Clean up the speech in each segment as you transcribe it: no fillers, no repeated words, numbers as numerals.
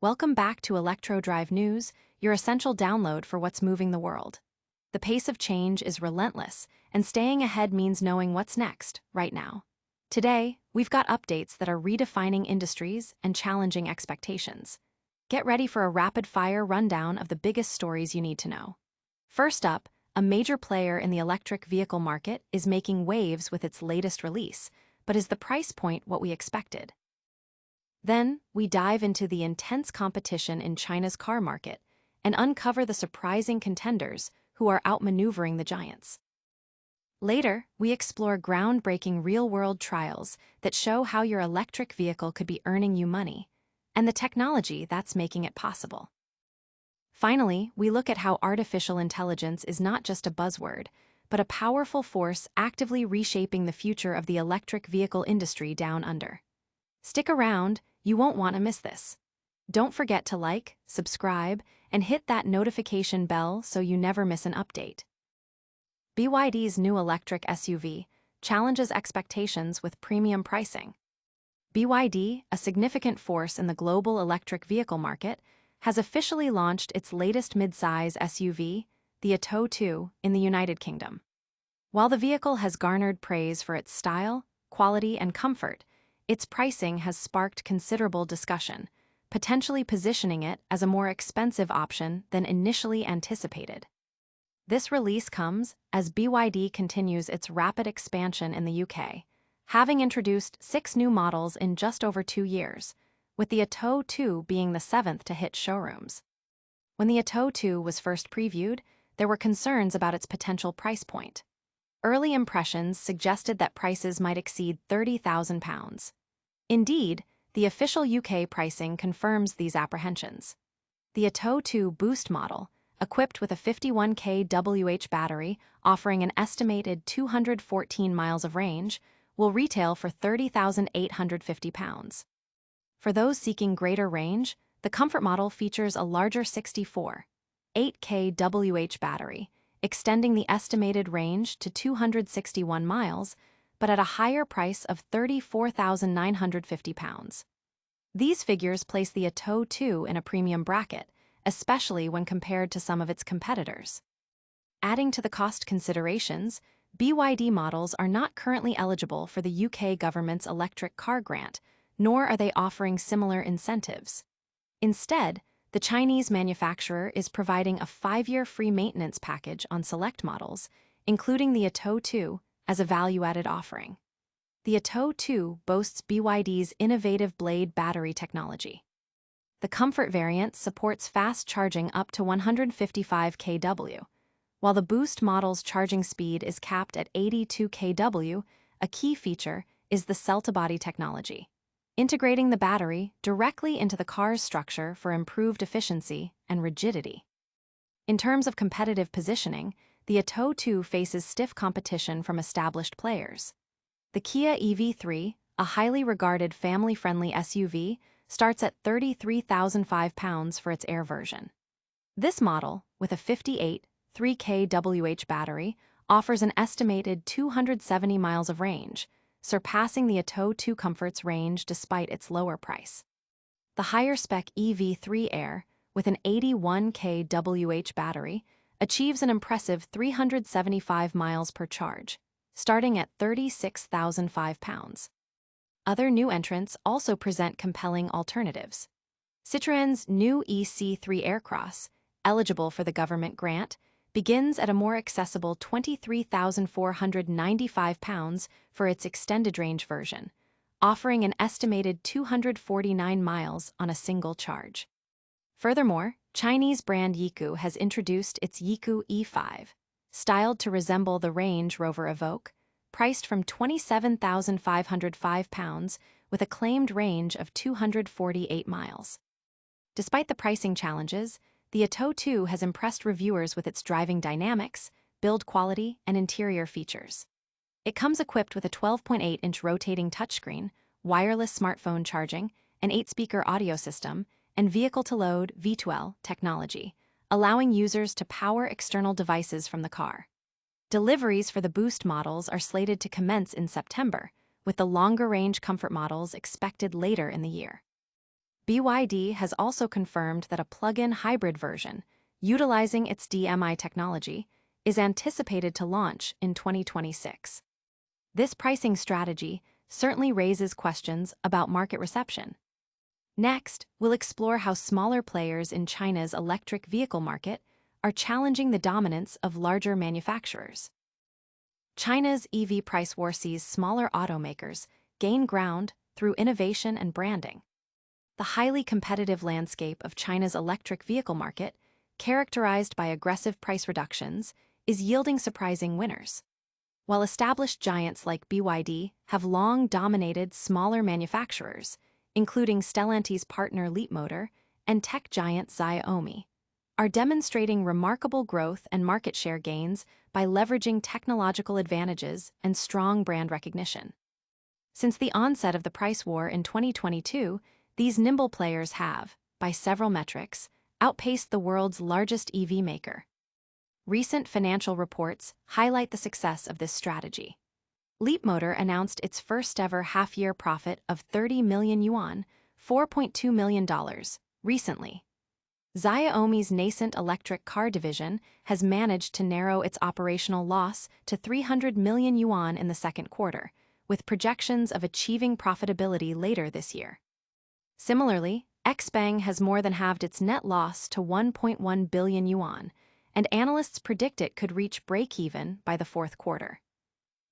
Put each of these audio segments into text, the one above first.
Welcome back to ElectroDrive News, your essential download for what's moving the world. The pace of change is relentless, and staying ahead means knowing what's next, right now. Today, we've got updates that are redefining industries and challenging expectations. Get ready for a rapid-fire rundown of the biggest stories you need to know. First up, a major player in the electric vehicle market is making waves with its latest release, but is the price point what we expected? Then, we dive into the intense competition in China's car market and uncover the surprising contenders who are outmaneuvering the giants. Later, we explore groundbreaking real-world trials that show how your electric vehicle could be earning you money, and the technology that's making it possible. Finally, we look at how artificial intelligence is not just a buzzword, but a powerful force actively reshaping the future of the electric vehicle industry down under. Stick around, you won't want to miss this. Don't forget to like, subscribe, and hit that notification bell so you never miss an update. BYD's new electric SUV challenges expectations with premium pricing. BYD, a significant force in the global electric vehicle market, has officially launched its latest mid-size SUV, the Atto 2, in the United Kingdom. While the vehicle has garnered praise for its style, quality, and comfort, its pricing has sparked considerable discussion, potentially positioning it as a more expensive option than initially anticipated. This release comes as BYD continues its rapid expansion in the UK, having introduced 6 new models in just over 2 years, with the Atto 2 being the 7th to hit showrooms. When the Atto 2 was first previewed, there were concerns about its potential price point. Early impressions suggested that prices might exceed £30,000. Indeed, the official UK pricing confirms these apprehensions. The Atto 2 Boost model, equipped with a 51 kWh battery offering an estimated 214 miles of range, will retail for £30,850. For those seeking greater range, the Comfort model features a larger 64 8 kWh battery, extending the estimated range to 261 miles, but at a higher price of £34,950. These figures place the Atto 2 in a premium bracket, especially when compared to some of its competitors. Adding to the cost considerations, BYD models are not currently eligible for the UK government's electric car grant, nor are they offering similar incentives. Instead, the Chinese manufacturer is providing a 5-year free maintenance package on select models, including the Atto 2, as a value-added offering. The Atto 2 boasts BYD's innovative Blade battery technology. The Comfort variant supports fast charging up to 155 kW, while the Boost model's charging speed is capped at 82 kW. A key feature is the cell-to-body technology, integrating the battery directly into the car's structure for improved efficiency and rigidity. In terms of competitive positioning, the Atto 2 faces stiff competition from established players. The Kia EV3, a highly regarded family-friendly SUV, starts at £33,005 for its Air version. This model, with a 58 3 kWh battery, offers an estimated 270 miles of range, surpassing the Atto 2 Comfort's range despite its lower price. The higher-spec EV3 Air, with an 81 kWh battery, achieves an impressive 375 miles per charge, starting at £36,005. Other new entrants also present compelling alternatives. Citroën's new EC3 Aircross, eligible for the government grant, begins at a more accessible £23,495 for its extended-range version, offering an estimated 249 miles on a single charge. Furthermore, Chinese brand Yiku has introduced its Yiku E5, styled to resemble the Range Rover Evoque, priced from £27,505 with a claimed range of 248 miles. Despite the pricing challenges, the Atto 2 has impressed reviewers with its driving dynamics, build quality, and interior features. It comes equipped with a 12.8-inch rotating touchscreen, wireless smartphone charging, an 8-speaker audio system, and vehicle-to-load V2L technology, allowing users to power external devices from the car. Deliveries for the Boost models are slated to commence in September, with the longer-range Comfort models expected later in the year. BYD has also confirmed that a plug-in hybrid version, utilizing its DMI technology, is anticipated to launch in 2026. This pricing strategy certainly raises questions about market reception. Next, we'll explore how smaller players in China's electric vehicle market are challenging the dominance of larger manufacturers. China's EV price war sees smaller automakers gain ground through innovation and branding. The highly competitive landscape of China's electric vehicle market, characterized by aggressive price reductions, is yielding surprising winners. While established giants like BYD have long dominated smaller manufacturers, including Stellantis' partner Leapmotor and tech giant Xiaomi, are demonstrating remarkable growth and market share gains by leveraging technological advantages and strong brand recognition. Since the onset of the price war in 2022, these nimble players have, by several metrics, outpaced the world's largest EV maker. Recent financial reports highlight the success of this strategy. Leapmotor announced its first-ever half-year profit of 30 million yuan, $4.2 million, recently. Xiaomi's nascent electric car division has managed to narrow its operational loss to 300 million yuan in the second quarter, with projections of achieving profitability later this year. Similarly, XPeng has more than halved its net loss to 1.1 billion yuan, and analysts predict it could reach break-even by the fourth quarter.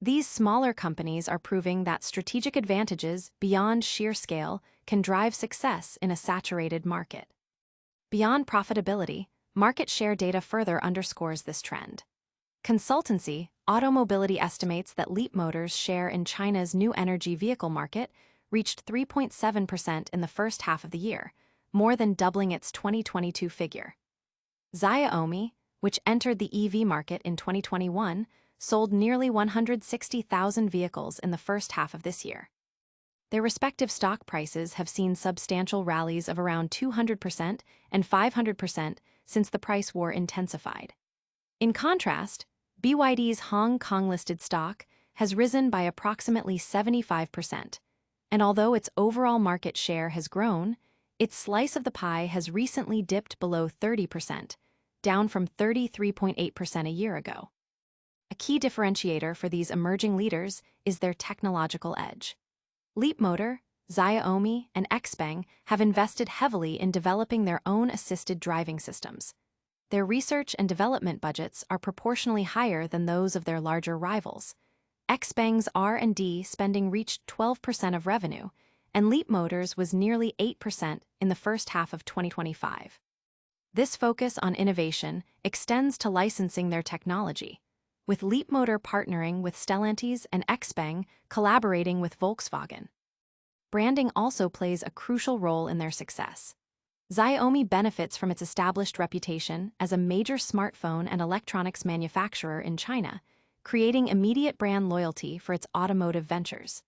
These smaller companies are proving that strategic advantages beyond sheer scale can drive success in a saturated market. Beyond profitability, market share data further underscores this trend. Consultancy Automobility estimates that Leapmotor's share in China's new energy vehicle market reached 3.7% in the first half of the year, more than doubling its 2022 figure. Xiaomi, which entered the EV market in 2021, sold nearly 160,000 vehicles in the first half of this year. Their respective stock prices have seen substantial rallies of around 200% and 500% since the price war intensified. In contrast, BYD's Hong Kong-listed stock has risen by approximately 75%, and although its overall market share has grown, its slice of the pie has recently dipped below 30%, down from 33.8% a year ago. A key differentiator for these emerging leaders is their technological edge. Leapmotor, Xiaomi, and XPeng have invested heavily in developing their own assisted driving systems. Their research and development budgets are proportionally higher than those of their larger rivals. XPeng's R&D spending reached 12% of revenue, and Leapmotor's was nearly 8% in the first half of 2025. This focus on innovation extends to licensing their technology, with Leapmotor partnering with Stellantis and XPeng collaborating with Volkswagen. Branding also plays a crucial role in their success. Xiaomi benefits from its established reputation as a major smartphone and electronics manufacturer in China, creating immediate brand loyalty for its automotive ventures.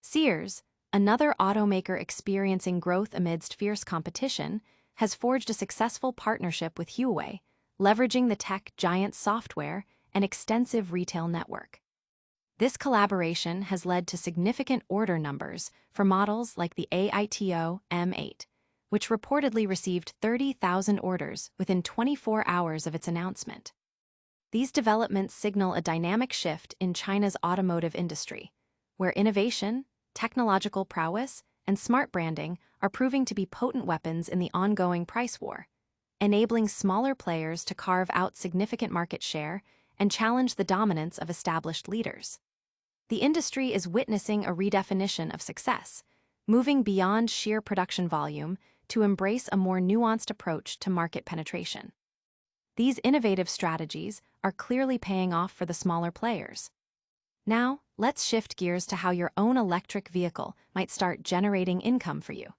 Sears, another automaker experiencing growth amidst fierce competition, has forged a successful partnership with Huawei, leveraging the tech giant's software and extensive retail network. This collaboration has led to significant order numbers for models like the AITO M8, which reportedly received 30,000 orders within 24 hours of its announcement. These developments signal a dynamic shift in China's automotive industry, where innovation, technological prowess, and smart branding are proving to be potent weapons in the ongoing price war, enabling smaller players to carve out significant market share and challenge the dominance of established leaders. The industry is witnessing a redefinition of success, moving beyond sheer production volume to embrace a more nuanced approach to market penetration. These innovative strategies are clearly paying off for the smaller players. Now, let's shift gears to how your own electric vehicle might start generating income for you.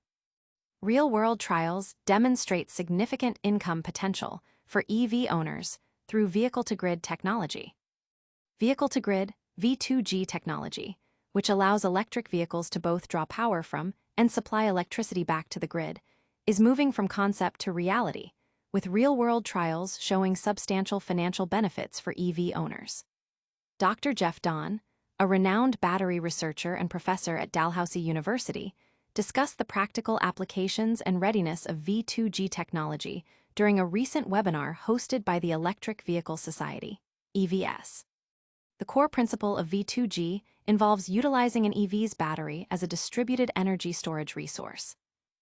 Real-world trials demonstrate significant income potential for EV owners through vehicle-to-grid technology. Vehicle-to-grid V2G technology, which allows electric vehicles to both draw power from and supply electricity back to the grid, is moving from concept to reality, with real-world trials showing substantial financial benefits for EV owners. Dr. Jeff Don, a renowned battery researcher and professor at Dalhousie University, discussed the practical applications and readiness of V2G technology during a recent webinar hosted by the Electric Vehicle Society, EVS. The core principle of V2G involves utilizing an EV's battery as a distributed energy storage resource.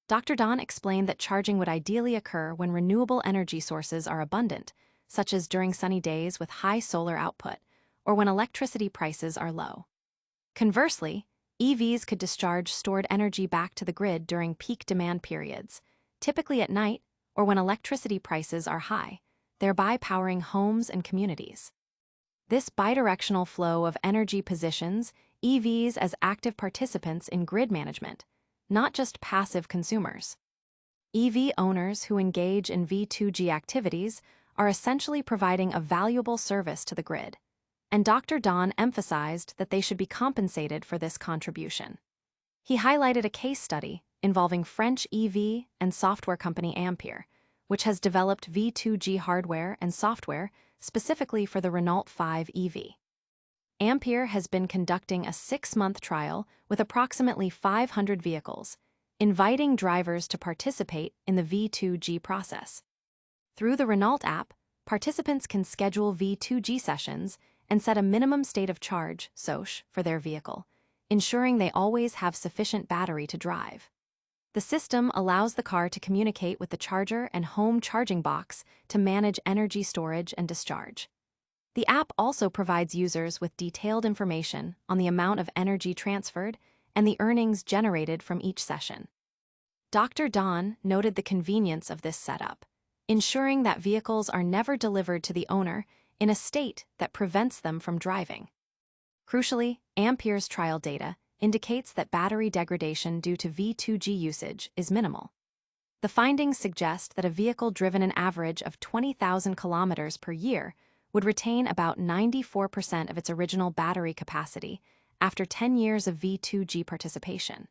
Dr. Don explained that charging would ideally occur when renewable energy sources are abundant, such as during sunny days with high solar output, or when electricity prices are low. Conversely, EVs could discharge stored energy back to the grid during peak demand periods, typically at night or when electricity prices are high, thereby powering homes and communities. This bidirectional flow of energy positions EVs as active participants in grid management, not just passive consumers. EV owners who engage in V2G activities are essentially providing a valuable service to the grid, and Dr. Don emphasized that they should be compensated for this contribution. He highlighted a case study involving French EV and software company Ampere, which has developed V2G hardware and software specifically for the Renault 5 EV. Ampere has been conducting a 6-month trial with approximately 500 vehicles, inviting drivers to participate in the V2G process. Through the Renault app, participants can schedule V2G sessions and set a minimum state of charge, SOCH, for their vehicle, ensuring they always have sufficient battery to drive. The system allows the car to communicate with the charger and home charging box to manage energy storage and discharge. The app also provides users with detailed information on the amount of energy transferred and the earnings generated from each session. Dr. Don noted the convenience of this setup, ensuring that vehicles are never delivered to the owner in a state that prevents them from driving. Crucially, Ampere's trial data indicates that battery degradation due to V2G usage is minimal. The findings suggest that a vehicle driven an average of 20,000 kilometers per year would retain about 94% of its original battery capacity after 10 years of V2G participation.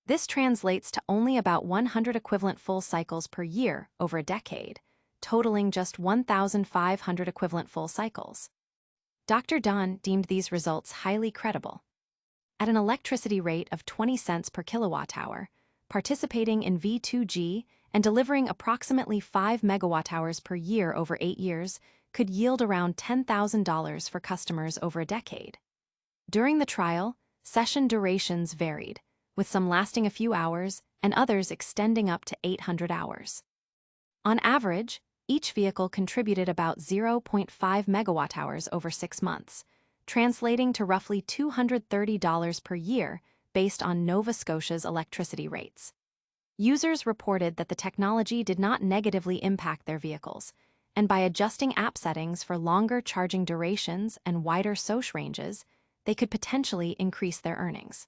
This translates to only about 100 equivalent full cycles per year over a decade, totaling just 1,500 equivalent full cycles. Dr. Don deemed these results highly credible. At an electricity rate of 20 cents per kilowatt-hour, participating in V2G and delivering approximately 5 megawatt-hours per year over 8 years could yield around $10,000 for customers over a decade. During the trial, session durations varied, with some lasting a few hours and others extending up to 800 hours. On average, each vehicle contributed about 0.5 megawatt-hours over 6 months, translating to roughly $230 per year based on Nova Scotia's electricity rates. Users reported that the technology did not negatively impact their vehicles, and by adjusting app settings for longer charging durations and wider SOCH ranges, they could potentially increase their earnings.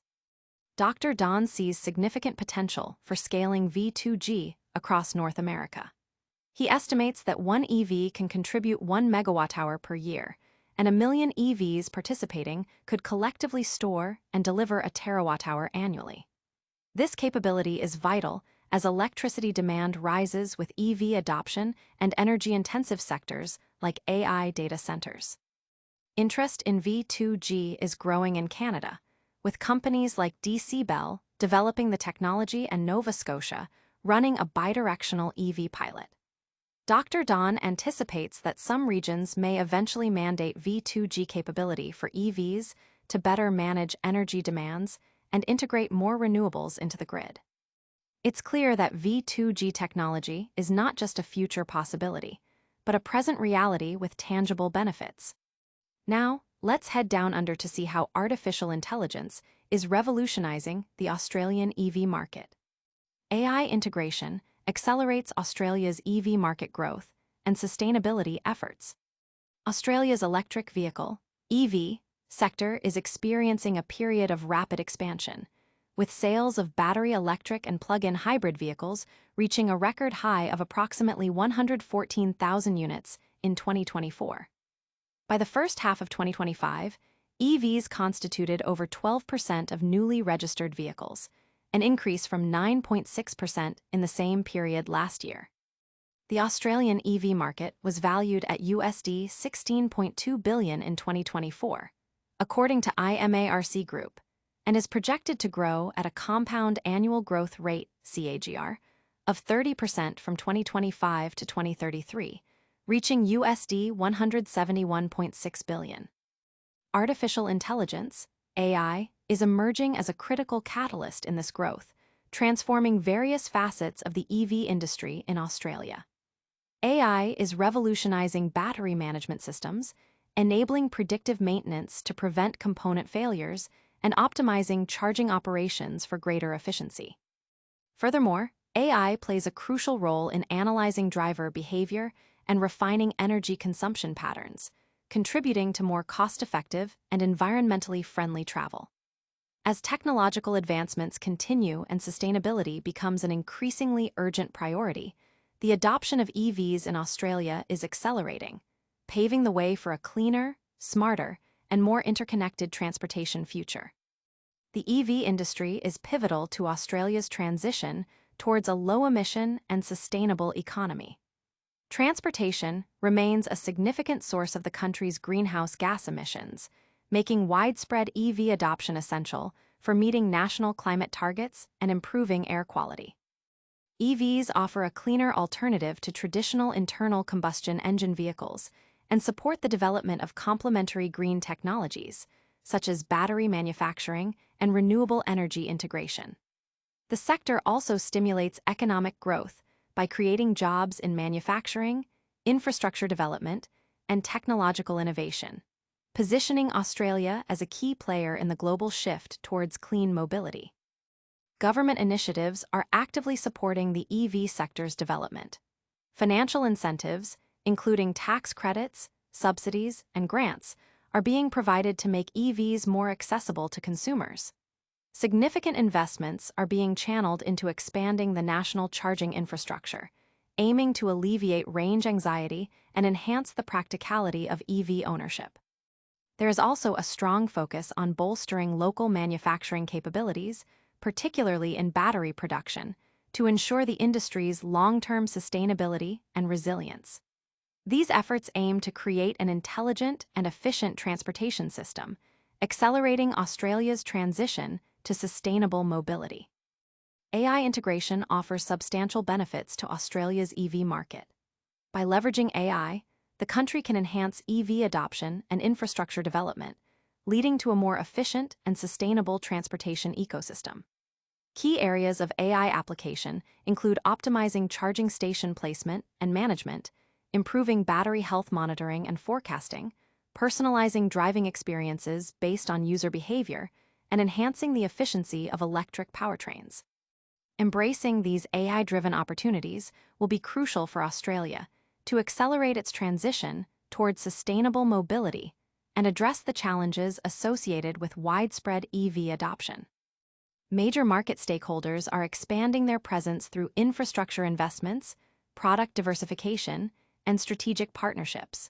Dr. Don sees significant potential for scaling V2G across North America. He estimates that one EV can contribute 1 megawatt-hour per year, and 1 million EVs participating could collectively store and deliver a terawatt-hour annually. This capability is vital as electricity demand rises with EV adoption and energy-intensive sectors like AI data centers. Interest in V2G is growing in Canada, with companies like DC Bell developing the technology and Nova Scotia running a bidirectional EV pilot. Dr. Don anticipates that some regions may eventually mandate V2G capability for EVs to better manage energy demands and integrate more renewables into the grid. It's clear that V2G technology is not just a future possibility, but a present reality with tangible benefits. Now, let's head down under to see how artificial intelligence is revolutionizing the Australian EV market. AI integration accelerates Australia's EV market growth and sustainability efforts. Australia's electric vehicle, EV, sector is experiencing a period of rapid expansion, with sales of battery electric and plug-in hybrid vehicles reaching a record high of approximately 114,000 units in 2024. By the first half of 2025, EVs constituted over 12% of newly registered vehicles, an increase from 9.6% in the same period last year. The Australian EV market was valued at USD 16.2 billion in 2024, according to IMARC Group, and is projected to grow at a compound annual growth rate, CAGR, of 30% from 2025 to 2033, reaching USD 171.6 billion. Artificial intelligence, AI, is emerging as a critical catalyst in this growth, transforming various facets of the EV industry in Australia. AI is revolutionizing battery management systems, enabling predictive maintenance to prevent component failures, and optimizing charging operations for greater efficiency. Furthermore, AI plays a crucial role in analyzing driver behavior and refining energy consumption patterns, contributing to more cost-effective and environmentally friendly travel. As technological advancements continue and sustainability becomes an increasingly urgent priority, the adoption of EVs in Australia is accelerating, paving the way for a cleaner, smarter, and more interconnected transportation future. The EV industry is pivotal to Australia's transition towards a low-emission and sustainable economy. Transportation remains a significant source of the country's greenhouse gas emissions, making widespread EV adoption essential for meeting national climate targets and improving air quality. EVs offer a cleaner alternative to traditional internal combustion engine vehicles and support the development of complementary green technologies, such as battery manufacturing and renewable energy integration. The sector also stimulates economic growth by creating jobs in manufacturing, infrastructure development, and technological innovation, positioning Australia as a key player in the global shift towards clean mobility. Government initiatives are actively supporting the EV sector's development. Financial incentives, including tax credits, subsidies, and grants, are being provided to make EVs more accessible to consumers. Significant investments are being channeled into expanding the national charging infrastructure, aiming to alleviate range anxiety and enhance the practicality of EV ownership. There is also a strong focus on bolstering local manufacturing capabilities, particularly in battery production, to ensure the industry's long-term sustainability and resilience. These efforts aim to create an intelligent and efficient transportation system, accelerating Australia's transition to sustainable mobility. AI integration offers substantial benefits to Australia's EV market. By leveraging AI, the country can enhance EV adoption and infrastructure development, leading to a more efficient and sustainable transportation ecosystem. Key areas of AI application include optimizing charging station placement and management, improving battery health monitoring and forecasting, personalizing driving experiences based on user behavior, and enhancing the efficiency of electric powertrains. Embracing these AI-driven opportunities will be crucial for Australia to accelerate its transition towards sustainable mobility and address the challenges associated with widespread EV adoption. Major market stakeholders are expanding their presence through infrastructure investments, product diversification, and strategic partnerships.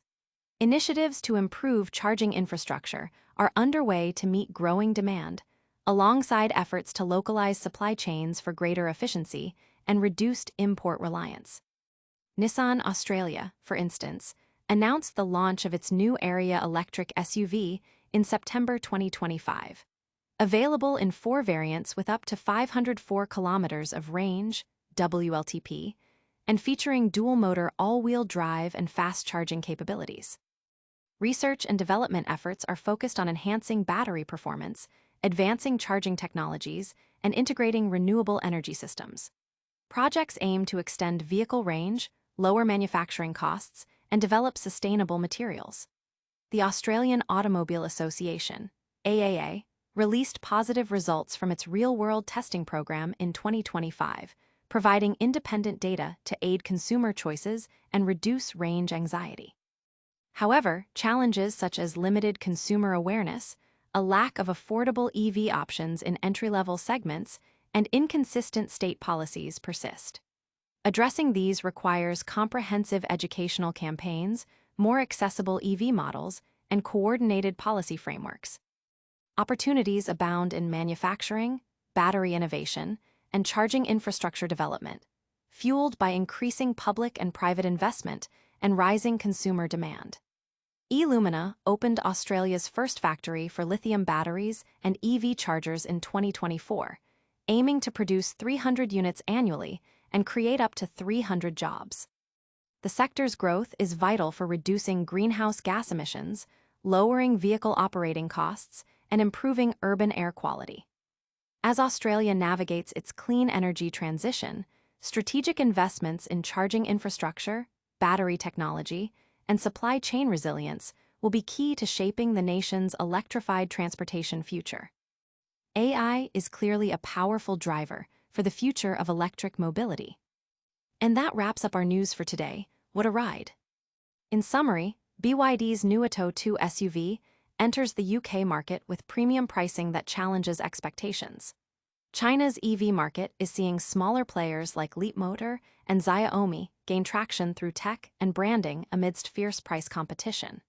Initiatives to improve charging infrastructure are underway to meet growing demand, alongside efforts to localize supply chains for greater efficiency and reduced import reliance. Nissan Australia, for instance, announced the launch of its new Area electric SUV in September 2025. Available in 4 variants with up to 504 kilometers of range, WLTP, and featuring dual-motor all-wheel drive and fast-charging capabilities. Research and development efforts are focused on enhancing battery performance, advancing charging technologies, and integrating renewable energy systems. Projects aim to extend vehicle range, lower manufacturing costs, and develop sustainable materials. The Australian Automobile Association, AAA, released positive results from its real-world testing program in 2025, providing independent data to aid consumer choices and reduce range anxiety. However, challenges such as limited consumer awareness, a lack of affordable EV options in entry-level segments, and inconsistent state policies persist. Addressing these requires comprehensive educational campaigns, more accessible EV models, and coordinated policy frameworks. Opportunities abound in manufacturing, battery innovation, and charging infrastructure development, fueled by increasing public and private investment and rising consumer demand. Illumina opened Australia's first factory for lithium batteries and EV chargers in 2024, aiming to produce 300 units annually and create up to 300 jobs. The sector's growth is vital for reducing greenhouse gas emissions, lowering vehicle operating costs, and improving urban air quality. As Australia navigates its clean energy transition, strategic investments in charging infrastructure, battery technology, and supply chain resilience will be key to shaping the nation's electrified transportation future. AI is clearly a powerful driver for the future of electric mobility. And that wraps up our news for today. What a ride! In summary, BYD's new Atto 2 SUV enters the UK market with premium pricing that challenges expectations. China's EV market is seeing smaller players like Leapmotor and Xiaomi gain traction through tech and branding amidst fierce price competition.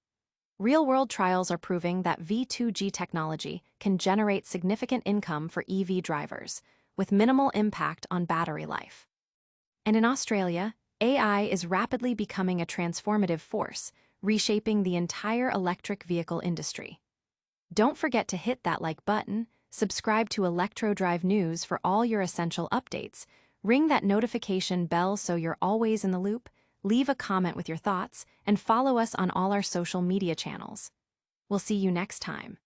Real-world trials are proving that V2G technology can generate significant income for EV drivers, with minimal impact on battery life. And in Australia, AI is rapidly becoming a transformative force, reshaping the entire electric vehicle industry. Don't forget to hit that like button, subscribe to ElectroDrive News for all your essential updates, ring that notification bell so you're always in the loop, leave a comment with your thoughts, and follow us on all our social media channels. We'll see you next time.